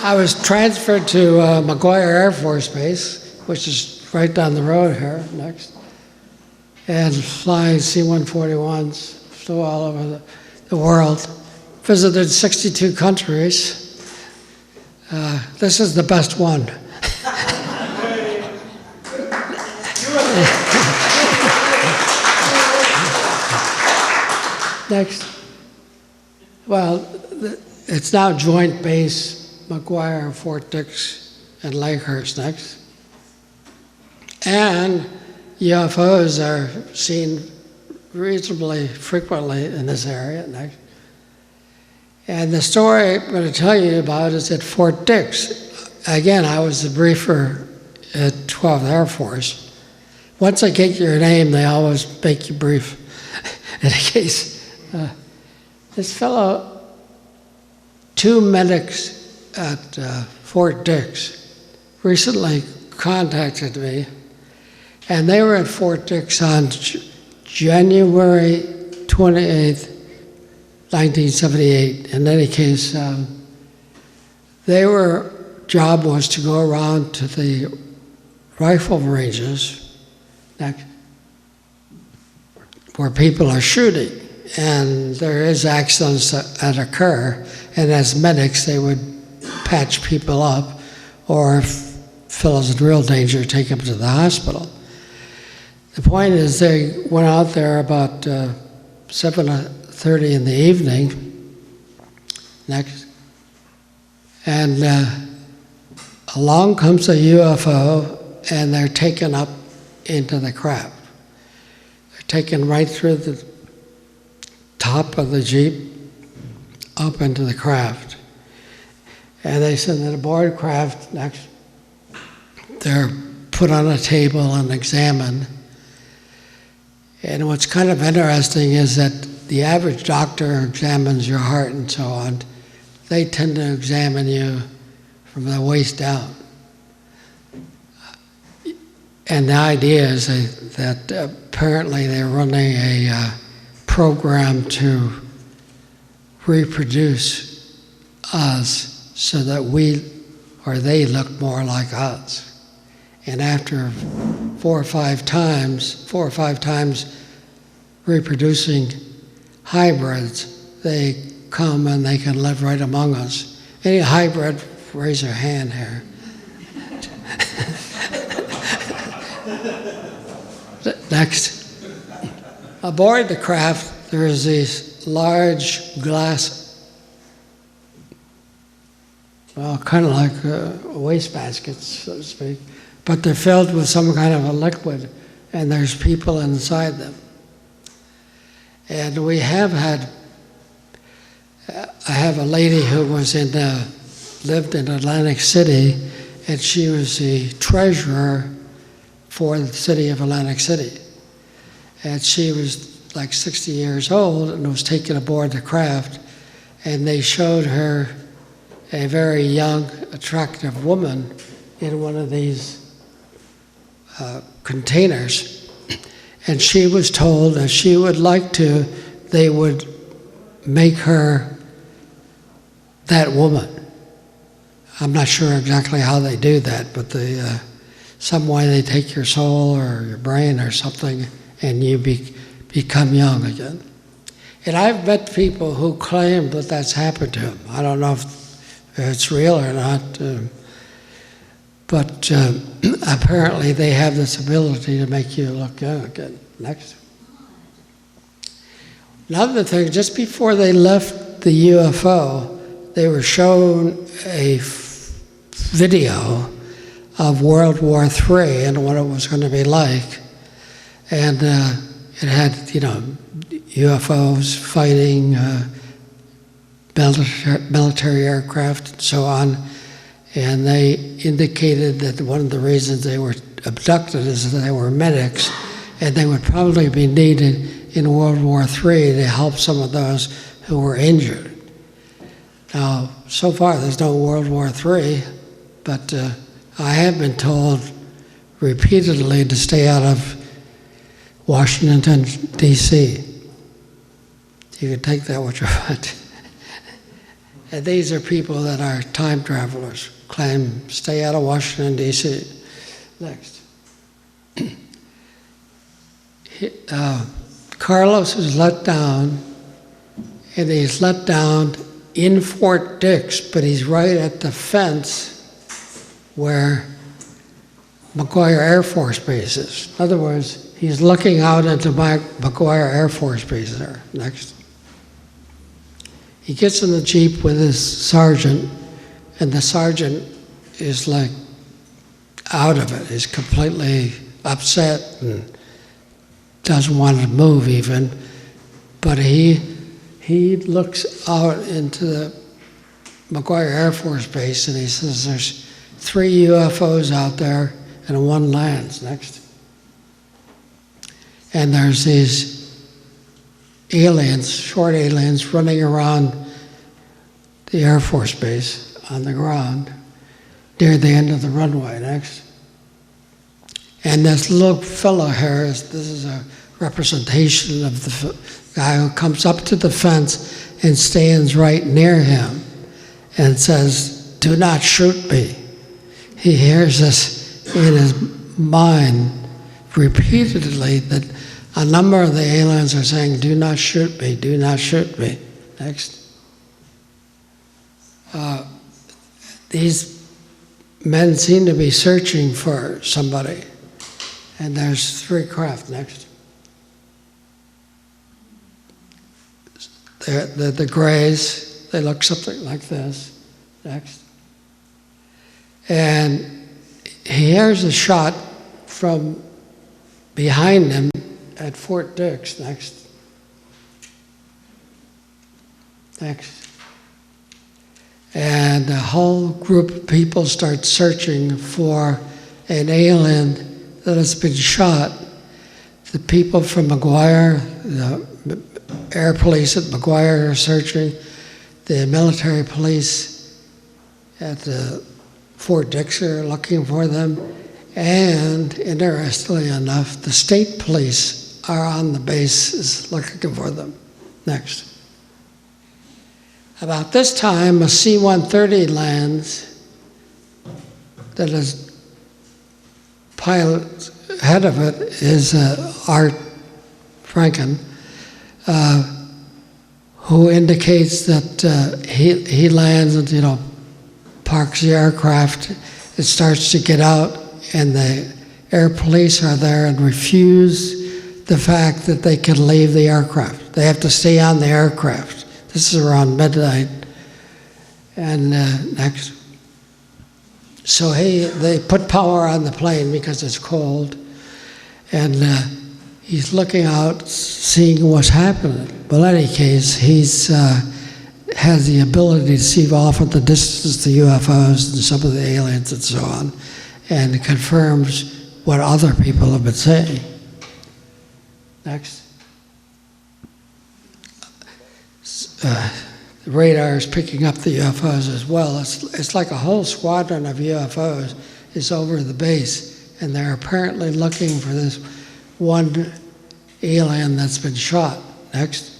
I was transferred to McGuire Air Force Base, which is right down the road here. Next. And flying C-141s, flew all over the world. Visited 62 countries. This is the best one. Next. Well, it's now Joint Base McGuire Fort Dix and Lakehurst next. And UFOs are seen reasonably frequently in this area next. And the story I'm going to tell you about is at Fort Dix. Again, I was the briefer at 12th Air Force. Once they get your name, they always make you brief. In any case, this fellow, 2 medics at Fort Dix recently contacted me, and they were at Fort Dix on January 28th, 1978. In any case, their job was to go around to the rifle ranges where people are shooting, and there is accidents that occur, and as medics they would patch people up, or if fellows in real danger, take them to the hospital. The point is they went out there about 7:30 in the evening, and along comes a UFO, and they're taken up into the craft. They're taken right through the top of the Jeep up into the craft. And they send it aboard craft. Next, they're put on a table and examined. And what's kind of interesting is that the average doctor examines your heart and so on. They tend to examine you from the waist down. And the idea is that apparently they're running a program to reproduce us so that we or they look more like us. And after 4 or 5 times reproducing hybrids, they come and they can live right among us. Any hybrid, raise your hand here. Next. Aboard the craft, there is these large glass, well, kind of like waste baskets, so to speak, but they're filled with some kind of a liquid, and there's people inside them. And we have had, I have a lady who was lived in Atlantic City, and she was the treasurer for the city of Atlantic City. And she was like 60 years old and was taken aboard the craft, and they showed her a very young, attractive woman in one of these containers, and she was told that she would like to, they would make her that woman. I'm not sure exactly how they do that, but some way they take your soul or your brain or something, and you become young again. And I've met people who claim that that's happened to them. I don't know if it's real or not, but apparently they have this ability to make you look young again. Next. Another thing, just before they left the UFO, they were shown a video of World War III and what it was going to be like. And it had, UFOs fighting military aircraft and so on. And they indicated that one of the reasons they were abducted is that they were medics, and they would probably be needed in World War III to help some of those who were injured. Now, so far there's no World War III, but I have been told repeatedly to stay out of Washington, D.C. You can take that what you want. And these are people that are time travelers, claim stay out of Washington, D.C. Next. Carlos is let down, and he's let down in Fort Dix, but he's right at the fence where McGuire Air Force Base is. In other words, he's looking out into McGuire Air Force Base there. Next. He gets in the Jeep with his sergeant, and the sergeant is like out of it. He's completely upset and doesn't want to move even. But he looks out into the McGuire Air Force Base, and he says there's 3 UFOs out there and 1 lands. Next. And there's these aliens, short aliens, running around the Air Force Base on the ground near the end of the runway. Next. And this little fellow here, this is a representation of the guy who comes up to the fence and stands right near him and says, "Do not shoot me." He hears this in his mind repeatedly that a number of the aliens are saying, "Do not shoot me, do not shoot me." Next. These men seem to be searching for somebody. And there's 3 craft. Next. The grays, they look something like this. Next. And he hears a shot from behind him at Fort Dix. Next. Next. And a whole group of people start searching for an alien that has been shot. The people from McGuire, the air police at McGuire are searching, the military police at the Fort Dix are looking for them, and interestingly enough, the state police are on the bases looking for them. Next. About this time, a C-130 lands that is pilot head of it is Art Franken, who indicates that he lands and parks the aircraft. It starts to get out, and the air police are there and refuse the fact that they can leave the aircraft. They have to stay on the aircraft. This is around midnight. And next. So they put power on the plane because it's cold, and he's looking out, seeing what's happening. But in any case, he's has the ability to see off at the distance the UFOs and some of the aliens and so on, and confirms what other people have been saying. Next. the radar is picking up the UFOs as well. It's like a whole squadron of UFOs is over the base, and they're apparently looking for this one alien that's been shot. Next.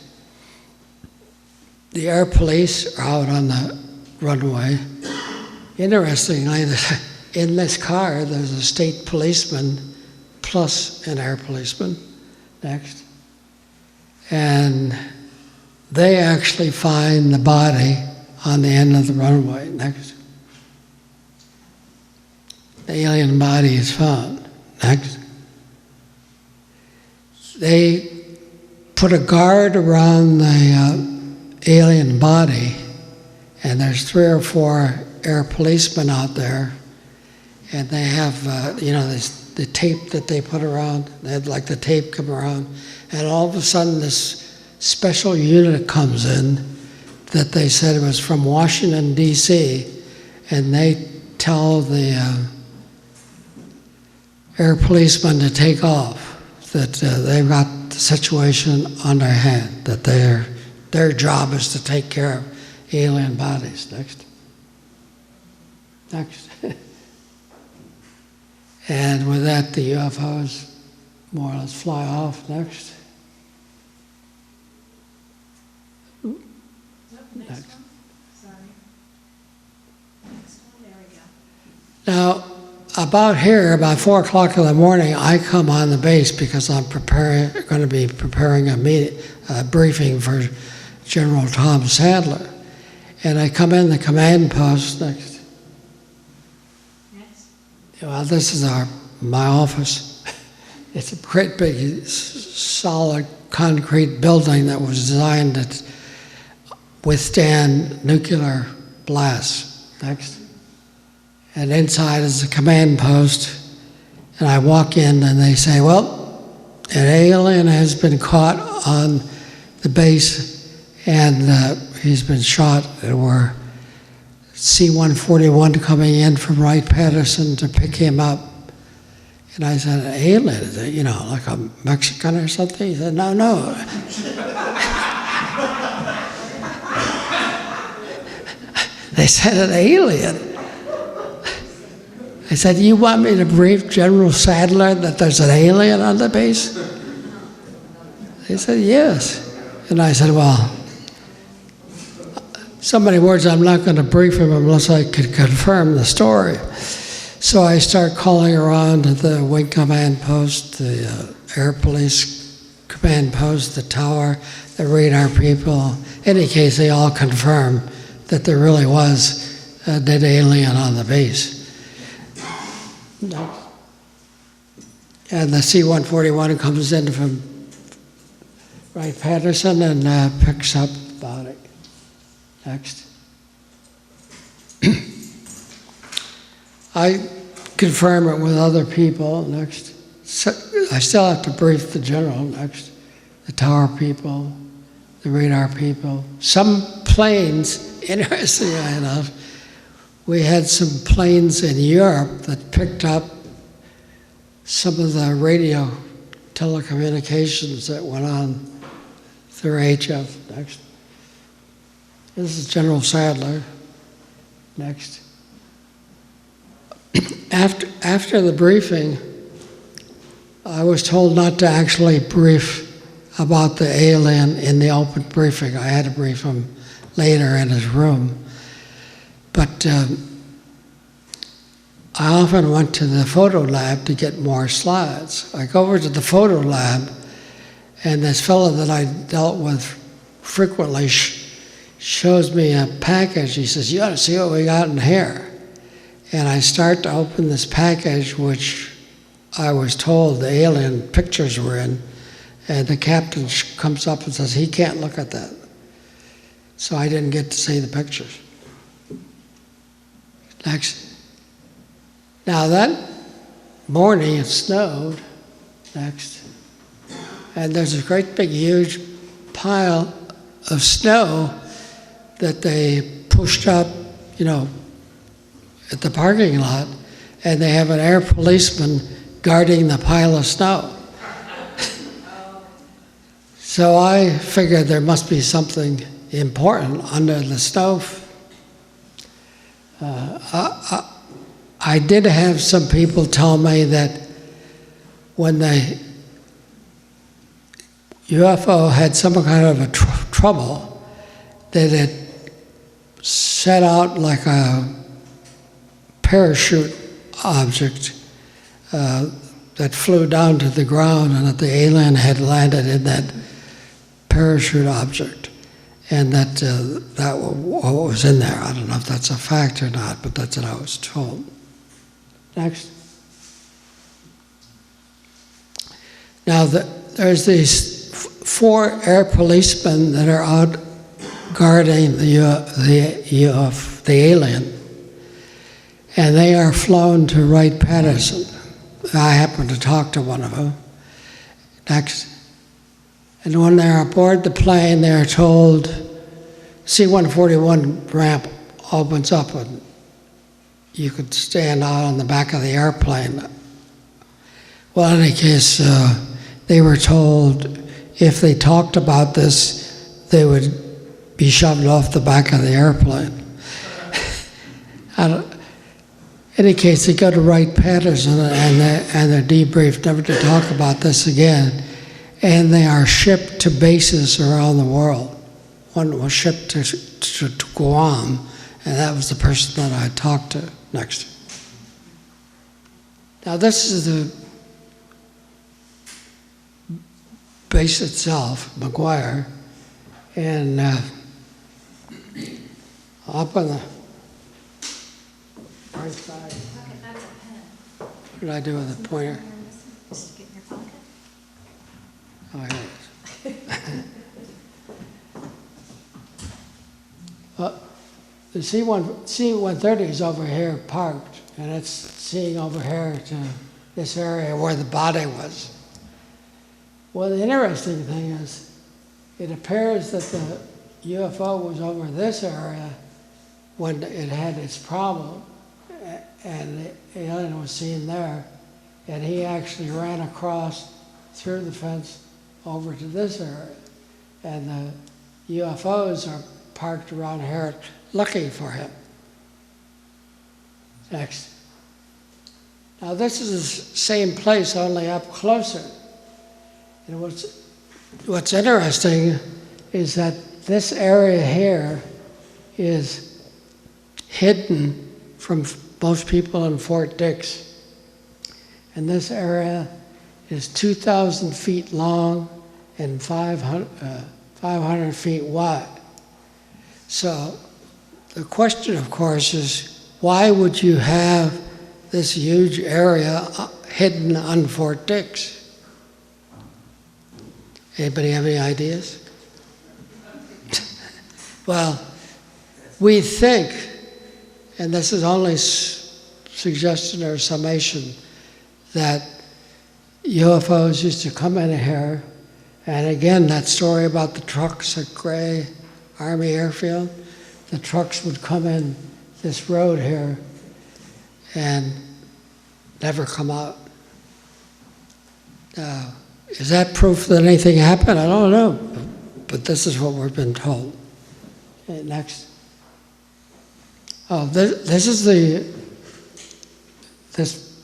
The air police are out on the runway. Interestingly, in this car, there's a state policeman plus an air policeman. Next. And they actually find the body on the end of the runway. Next. The alien body is found. Next. They put a guard around the alien body, and there's 3 or 4 air policemen out there, and they have, the tape that they put around. They had like the tape come around, and all of a sudden this special unit comes in that they said it was from Washington, D.C., and they tell the air policemen to take off, that they've got the situation on their hand, that their job is to take care of alien bodies. Next. Next. And with that, the UFOs more or less fly off. Next. Next one. Sorry. Next one. There we go. Now, about 4 o'clock in the morning, I come on the base because I'm going to be preparing a briefing for General Tom Sadler. And I come in the command post. Next. Next. Well, this is my office. It's a great big solid concrete building that was designed to withstand nuclear blasts. Next. And inside is the command post, and I walk in and they say, well, an alien has been caught on the base and he's been shot, and we're C-141 coming in from Wright, Patterson to pick him up. And I said, an alien, is it, like a Mexican or something? He said, no. They said an alien. I said, you want me to brief General Sadler that there's an alien on the base? They said, yes. And I said, well, so many words, I'm not going to brief him unless I could confirm the story. So I start calling around to the wing command post, the air police command post, the tower, the radar people. In any case, they all confirm that there really was a dead alien on the base. And the C-141 comes in from Wright Patterson and picks up the body. Next. I confirm it with other people. Next. So I still have to brief the general. Next. The tower people, the radar people. Some planes, interestingly enough, we had some planes in Europe that picked up some of the radio telecommunications that went on through HF. Next. This is General Sadler. Next. After the briefing, I was told not to actually brief about the alien in the open briefing. I had to brief him later in his room. But I often went to the photo lab to get more slides. I go over to the photo lab, and this fellow that I dealt with frequently shows me a package. He says, you ought to see what we got in here. And I start to open this package, which I was told the alien pictures were in, and the captain comes up and says, he can't look at that. So I didn't get to see the pictures. Next. Now that morning it snowed. Next. And there's a great big huge pile of snow that they pushed up, at the parking lot, and they have an air policeman guarding the pile of snow. So I figured there must be something important under the stove. I did have some people tell me that when the UFO had some kind of a trouble, that it set out like a parachute object that flew down to the ground, and that the alien had landed in that parachute object, and that that what was in there. I don't know if that's a fact or not, but that's what I was told. Next. Now there's these 4 air policemen that are out guarding the alien, and they are flown to Wright, Patterson. I happened to talk to one of them. Next. And when they're aboard the plane, they're told, C-141 ramp opens up and you could stand out on the back of the airplane. Well, in any case, they were told if they talked about this, they would be shoved off the back of the airplane. In any case, they go to Wright Patterson and they're debriefed never to talk about this again. And they are shipped to bases around the world. One was shipped to Guam, and that was the person that I talked to. Next. Now this is the base itself, McGuire, and up on the right side. What did I do with the pointer? Oh, here it is. Well, the C-130 is over here parked, and it's seeing over here to this area where the body was. Well, the interesting thing is, it appears that the UFO was over this area when it had its problem, and the alien was seen there, and he actually ran across through the fence over to this area, and the UFOs are parked around here looking for him. Next. Now this is the same place, only up closer. And what's interesting is that this area here is hidden from most people in Fort Dix. And this area is 2,000 feet long and 500 feet wide. So the question, of course, is why would you have this huge area hidden on Fort Dix? Anybody have any ideas? Well, we think, and this is only suggestion or summation, that UFOs used to come in here, and again, that story about the trucks at Gray Army Airfield, the trucks would come in this road here and never come out. Is that proof that anything happened? I don't know, but this is what we've been told. Okay, next. Oh, this is this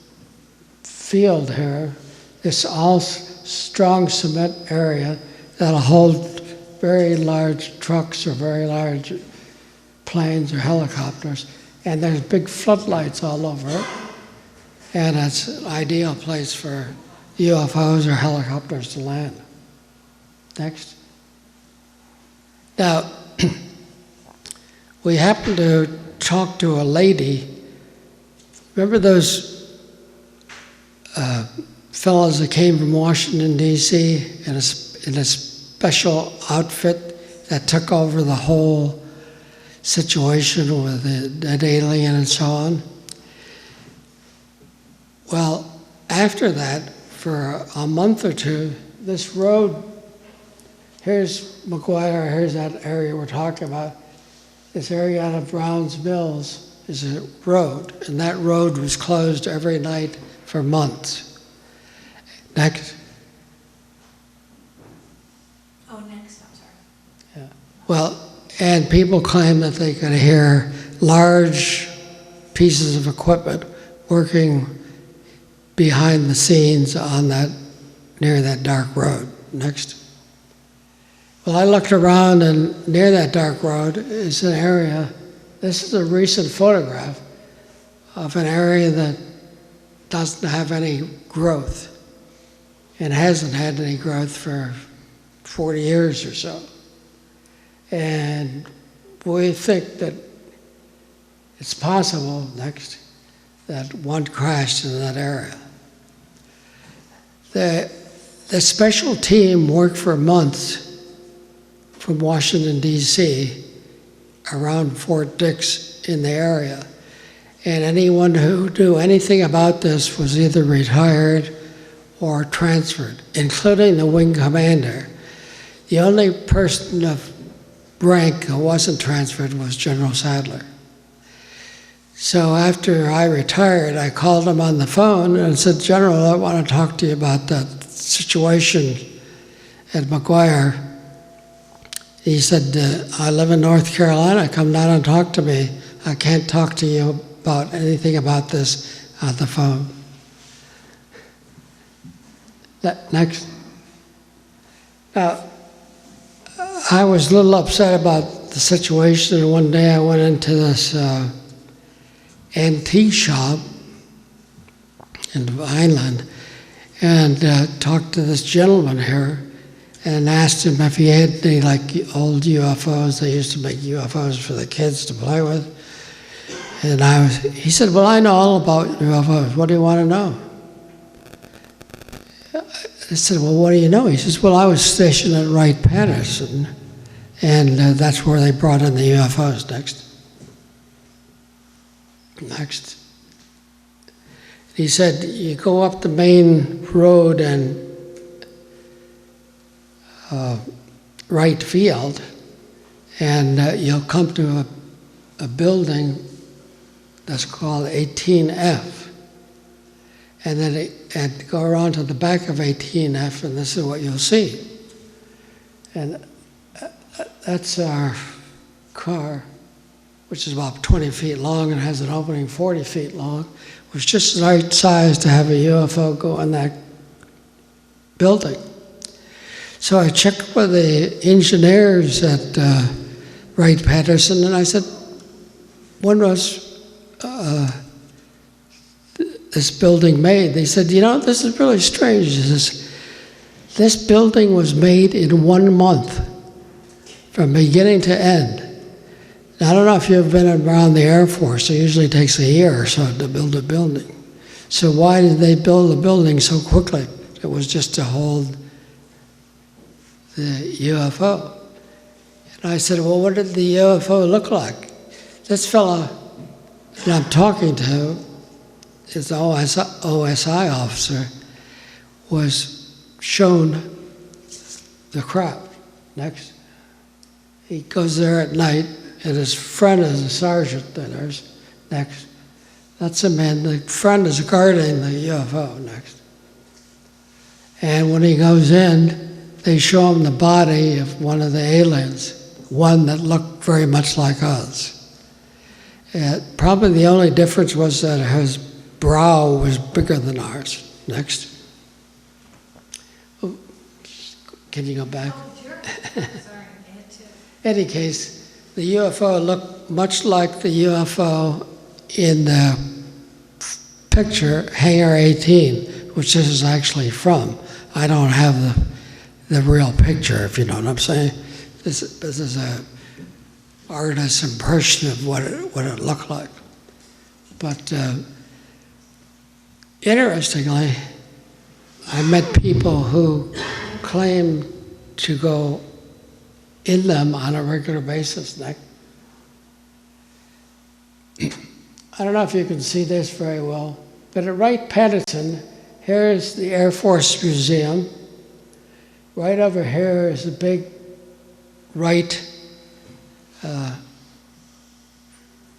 field here, this all strong cement area that'll hold very large trucks or very large planes or helicopters, and there's big floodlights all over it, and it's an ideal place for UFOs or helicopters to land. Next. Now, we happened to talk to a lady. Remember those fellows that came from Washington, D.C. in a special outfit that took over the whole situation with that alien and so on? Well, after that, for a month or two, this road, here's McGuire, here's that area we're talking about. This area out of Brown's Mills is a road, and that road was closed every night for months. Next. Oh, next, I'm sorry. Yeah. Well, And people claim that they could hear large pieces of equipment working behind the scenes on that, near that dark road. Next. Well, I looked around, and near that dark road is an area, this is a recent photograph of an area that doesn't have any growth and hasn't had any growth for 40 years or so. And we think that it's possible, next, that one crashed in that area. The special team worked for months from Washington, D.C., around Fort Dix in the area. And anyone who knew anything about this was either retired or transferred, including the wing commander. The only person of rank who wasn't transferred was General Sadler. So after I retired, I called him on the phone and said, General, I want to talk to you about that situation at McGuire. He said, I live in North Carolina, come down and talk to me. I can't talk to you about anything about this on the phone. Next. Now, I was a little upset about the situation, and one day I went into this antique shop in Vineland and talked to this gentleman here and asked him if he had any old UFOs. They used to make UFOs for the kids to play with. And he said, well, I know all about UFOs. What do you want to know? I said, well, what do you know? He says, well, I was stationed at Wright, Patterson, and that's where they brought in the UFOs. Next. He said, you go up the main road and Wright Field, and you'll come to a building that's called 18F. And then and go around to the back of 18F, and this is what you'll see. And that's our car, which is about 20 feet long and has an opening 40 feet long. It was just the right size to have a UFO go in that building. So I checked with the engineers at Wright Patterson, and I said, when was this building made? They said, you know, this is really strange. This building was made in 1 month, from beginning to end. Now, I don't know if you've been around the Air Force. It usually takes a year or so to build a building. So why did they build the building so quickly? It was just to hold the UFO. And I said, well, what did the UFO look like? This fellow that I'm talking to, his OSI officer, was shown the craft. Next. He goes there at night, and his friend is a sergeant there. Next. That's a man. The friend is guarding the UFO. Next. And when he goes in, they show him the body of one of the aliens, one that looked very much like us. Probably the only difference was that his brow was bigger than ours. Next. Oh, can you go back? Oh, sure. Sorry, I had to. In any case, the UFO looked much like the UFO in the picture, Hangar 18, which this is actually from. I don't have the real picture, if you know what I'm saying. This is a artist's impression of what it looked like. But interestingly, I met people who claim to go in them on a regular basis. I don't know if you can see this very well, but at Wright Patterson, here's the Air Force Museum. Right over here is a big Wright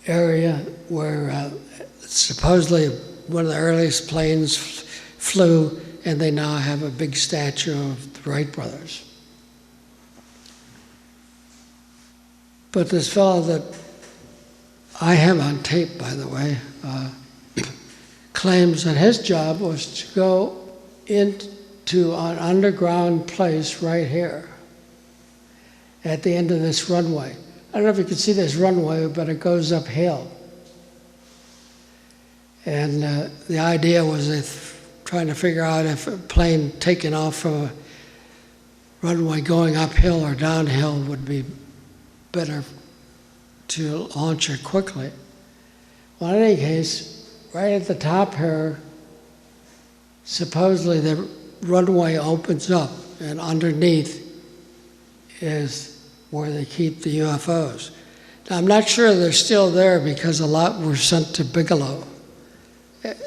area where supposedly one of the earliest planes flew, and they now have a big statue of the Wright brothers. But this fellow that I have on tape, by the way, claims that his job was to go into an underground place right here at the end of this runway. I don't know if you can see this runway, but it goes uphill. And the idea was trying to figure out if a plane taking off from a runway going uphill or downhill would be better to launch it quickly. Well, in any case, right at the top here, supposedly the runway opens up, and underneath is where they keep the UFOs. Now, I'm not sure they're still there because a lot were sent to Bigelow,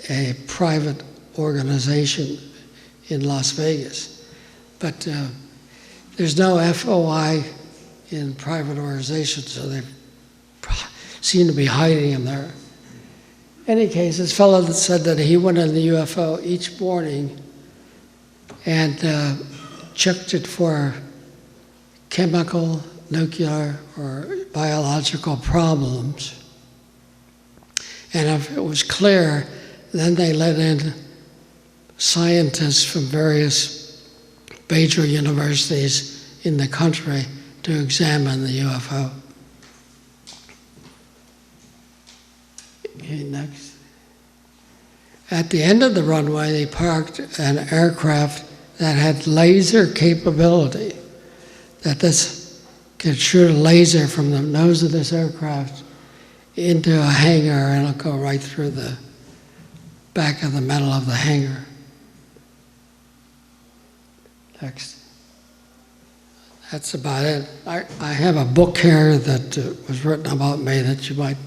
a private organization in Las Vegas. But there's no FOI in private organizations, so they seem to be hiding them there. In any case, this fellow that said that he went in the UFO each morning and checked it for chemical, nuclear, or biological problems. And if it was clear, then they let in scientists from various major universities in the country to examine the UFO. Okay, next. At the end of the runway, they parked an aircraft that had laser capability, that this could shoot a laser from the nose of this aircraft into a hangar, and it'll go right through the back of the metal of the hangar. Next. That's about it. I have a book here that was written about me that you might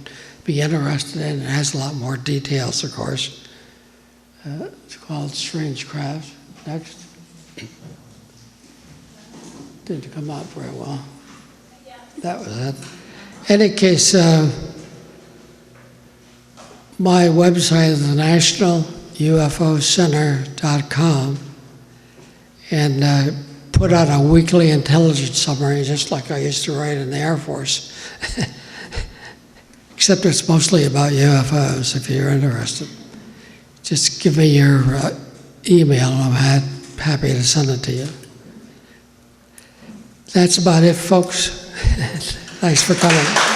be interested in. It has a lot more details, of course. It's called Strange Crafts. Next. Didn't come out very well. That was it. In any case, my website is the nationalufocenter.com, and put out a weekly intelligence summary, just like I used to write in the Air Force. Except it's mostly about UFOs, if you're interested. Just give me your email, and I'm happy to send it to you. That's about it, folks. Thanks for coming.